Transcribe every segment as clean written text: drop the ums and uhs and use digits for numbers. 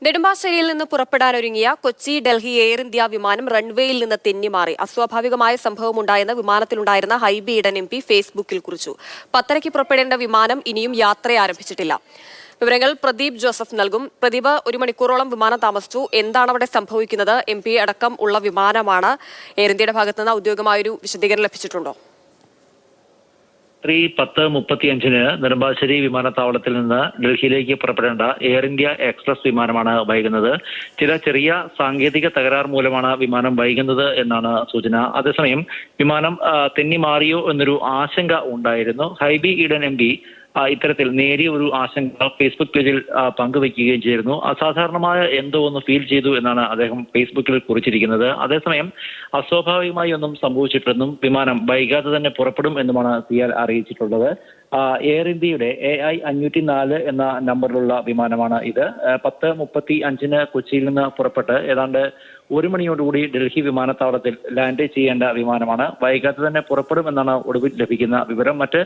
നെടുമ്പാശ്ശേരിയിൽ നിന്ന് പുറപ്പെടാനൊരുങ്ങിയ Kochi Delhi air India വിമാനം റൺവേയിൽ നിന്ന് തെന്നിമാറി അസ്വാഭാവികമായ സംഭവമുണ്ടായെന്ന് വിമാനത്തിലുണ്ടായിരുന്ന ഹൈബി ഈഡൻ എം.പി. ഫേസ്ബുക്കിൽ കുറിച്ചു. 10:30 പുറപ്പെടേണ്ട വിമാനം ഇനിയും യാത്ര ആരംഭിച്ചിട്ടില്ല. വിവരങ്ങൾ പ്രദീപ് ജോസഫ് നൽകും. പ്രദീപ്, 1 മണിക്കൂറോളം വിമാനം താമസിച്ചു. എന്താണ് അവിടെ സംഭവിക്കുന്നത്? എം.പി. അടക്കം ഉള്ള വിമാനമാണ്. എയർ ഇന്ത്യയുടെ ഭാഗത്തുനിന്ന് ഔദ്യോഗികമായൊരു വിശദീകരണം ലഭിച്ചിട്ടുണ്ടോ? 10:35 നെടുമ്പാശ്ശേരി വിമാനത്താവളത്തിൽ നിന്ന് ഡൽഹിയിലേക്ക് പുറപ്പെടേണ്ട എയർ ഇന്ത്യ എക്സ്പ്രസ് വിമാനമാണ് വൈകുന്നത്. ചില ചെറിയ സാങ്കേതിക തകരാർ മൂലമാണ് വിമാനം വൈകുന്നത് എന്നാണ് സൂചന. അതേസമയം വിമാനം തെന്നിമാറിയോ എന്നൊരു ആശങ്ക ഉണ്ടായിരുന്നു. ഹൈബി ഈഡൻ എം.പി. ഇത്തരത്തിൽ നേരിയ ഒരു ആശങ്ക ഫേസ്ബുക്ക് പേജിൽ പങ്കുവയ്ക്കുകയും ചെയ്തിരുന്നു. അസാധാരണമായ എന്തോ ഒന്ന് ഫീൽ ചെയ്തു എന്നാണ് അദ്ദേഹം ഫേസ്ബുക്കിൽ കുറിച്ചിരിക്കുന്നത്. അതേസമയം അസ്വാഭാവികമായി ഒന്നും സംഭവിച്ചിട്ടെന്നും വിമാനം വൈകാതെ തന്നെ പുറപ്പെടും എന്നുമാണ് സിയാൽ അറിയിച്ചിട്ടുള്ളത്. എയർ ഇന്ത്യയുടെ AI 504 എന്ന നമ്പറിലുള്ള വിമാനമാണ് ഇത്. 10:35 കൊച്ചിയിൽ നിന്ന് പുറപ്പെട്ട് ഏതാണ്ട് 1 മണിയോടുകൂടി ഡൽഹി വിമാനത്താവളത്തിൽ ലാൻഡ് ചെയ്യേണ്ട വിമാനമാണ്. വൈകാതെ തന്നെ പുറപ്പെടുമെന്നാണ് ഒടുവിൽ ലഭിക്കുന്ന വിവരം. മറ്റ്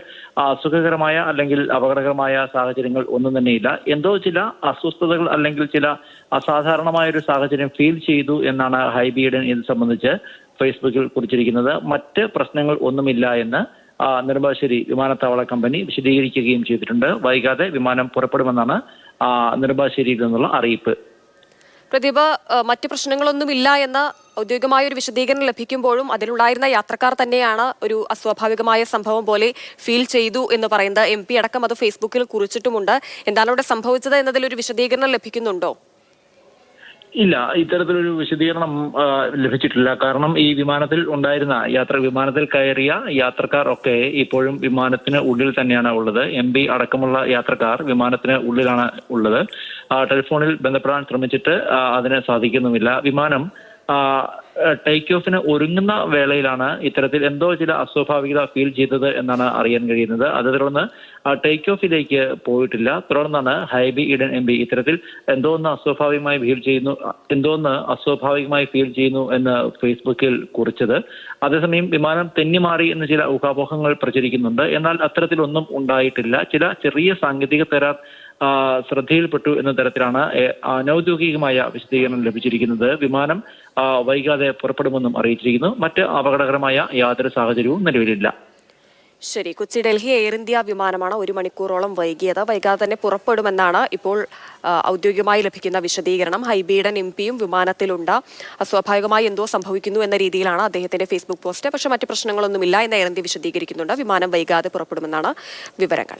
അസുഖകരമായ അല്ലെങ്കിൽ അപകടകരമായ സാഹചര്യങ്ങൾ ഒന്നും തന്നെയില്ല. എന്തോ ചില അസ്വസ്ഥതകൾ അല്ലെങ്കിൽ ചില അസാധാരണമായ ഒരു സാഹചര്യം ഫീൽ ചെയ്തു എന്നാണ് ഹൈബി ഈഡൻ ഇത് സംബന്ധിച്ച് ഫേസ്ബുക്കിൽ കുറിച്ചിരിക്കുന്നത്. മറ്റ് പ്രശ്നങ്ങൾ ഒന്നുമില്ല എന്ന് നെടുമ്പാശ്ശേരി വിമാനത്താവള കമ്പനി വിശദീകരിക്കുകയും ചെയ്തിട്ടുണ്ട്. വൈകാതെ വിമാനം പുറപ്പെടുമെന്നാണ് നെടുമ്പാശ്ശേരിയിൽ നിന്നുള്ള അറിയിപ്പ്. പ്രദീപ്, മറ്റ് പ്രശ്നങ്ങളൊന്നുമില്ല എന്ന ഔദ്യോഗികമായ ഒരു വിശദീകരണം ലഭിക്കുമ്പോഴും അതിലുണ്ടായിരുന്ന യാത്രക്കാർ തന്നെയാണ് ഒരു അസ്വാഭാവികമായ സംഭവം പോലെ ഫീൽ ചെയ്തു എന്ന് പറയുന്നത്. എം.പി. അടക്കം അത് ഫേസ്ബുക്കിൽ കുറിച്ചിട്ടുമുണ്ട്. എന്താണ് അവിടെ സംഭവിച്ചത് എന്നതിലൊരു വിശദീകരണം ലഭിക്കുന്നുണ്ടോ? ഇല്ല, ഇത്തരത്തിലൊരു വിശദീകരണം ലഭിച്ചിട്ടില്ല. കാരണം ഈ വിമാനത്തിൽ ഉണ്ടായിരുന്ന വിമാനത്തിൽ കയറിയ യാത്രക്കാർ ഒക്കെ ഇപ്പോഴും വിമാനത്തിന് ഉള്ളിൽ തന്നെയാണ് ഉള്ളത്. എം.പി. അടക്കമുള്ള യാത്രക്കാർ വിമാനത്തിന് ഉള്ളിലാണ് ഉള്ളത്. ടെലിഫോണിൽ ബന്ധപ്പെടാൻ ശ്രമിച്ചിട്ട് അതിന് സാധിക്കുന്നുമില്ല. വിമാനം ടേക്ക് ഓഫിന് ഒരുങ്ങുന്ന വേളയിലാണ് ഇത്തരത്തിൽ എന്തോ ചില അസ്വാഭാവികത ഫീൽ ചെയ്തത് എന്നാണ് അറിയാൻ കഴിയുന്നത്. അത് തുടർന്ന് ടേക്ക് ഓഫിലേക്ക് പോയിട്ടില്ല. തുടർന്നാണ് ഹൈബി ഈഡൻ എം.പി. ഇത്തരത്തിൽ എന്തോന്ന് അസ്വാഭാവികമായി ഫീൽ ചെയ്യുന്നു എന്ന് ഫേസ്ബുക്കിൽ കുറിച്ചത്. അതേസമയം വിമാനം തെന്നിമാറി എന്ന് ചില ഊഹാപോഹങ്ങൾ പ്രചരിക്കുന്നുണ്ട്. എന്നാൽ അത്തരത്തിലൊന്നും ഉണ്ടായിട്ടില്ല. ചില ചെറിയ സാങ്കേതിക തകരാർ ശ്രദ്ധയിൽപ്പെട്ടു എന്ന തരത്തിലാണ് അനൌദ്യോഗികമായ വിശദീകരണം ലഭിച്ചിരിക്കുന്നത്. വിമാനം വൈകാതെ പുറപ്പെടുമെന്നും അറിയിച്ചിരിക്കുന്നു. മറ്റ് അപകടകരമായ യാതൊരു സാഹചര്യവും നിലവിലില്ല. ശരി, കൊച്ചി ഡൽഹി എയർ ഇന്ത്യ വിമാനമാണ് 1 മണിക്കൂറോളം വൈകിയത്. വൈകാതെ തന്നെ പുറപ്പെടുമെന്നാണ് ഇപ്പോൾ ഔദ്യോഗികമായി ലഭിക്കുന്ന വിശദീകരണം. ഹൈബി ഈഡൻ എം.പിയും വിമാനത്തിലുണ്ട്. അസ്വാഭാവികമായി എന്തോ സംഭവിക്കുന്നു എന്ന രീതിയിലാണ് അദ്ദേഹത്തിന്റെ ഫേസ്ബുക്ക് പോസ്റ്റ്. പക്ഷേ മറ്റ് പ്രശ്നങ്ങളൊന്നുമില്ല എന്ന് എയർ ഇന്ത്യ വിശദീകരിക്കുന്നുണ്ട്. വിമാനം വൈകാതെ പുറപ്പെടുമെന്നാണ് വിവരങ്ങൾ.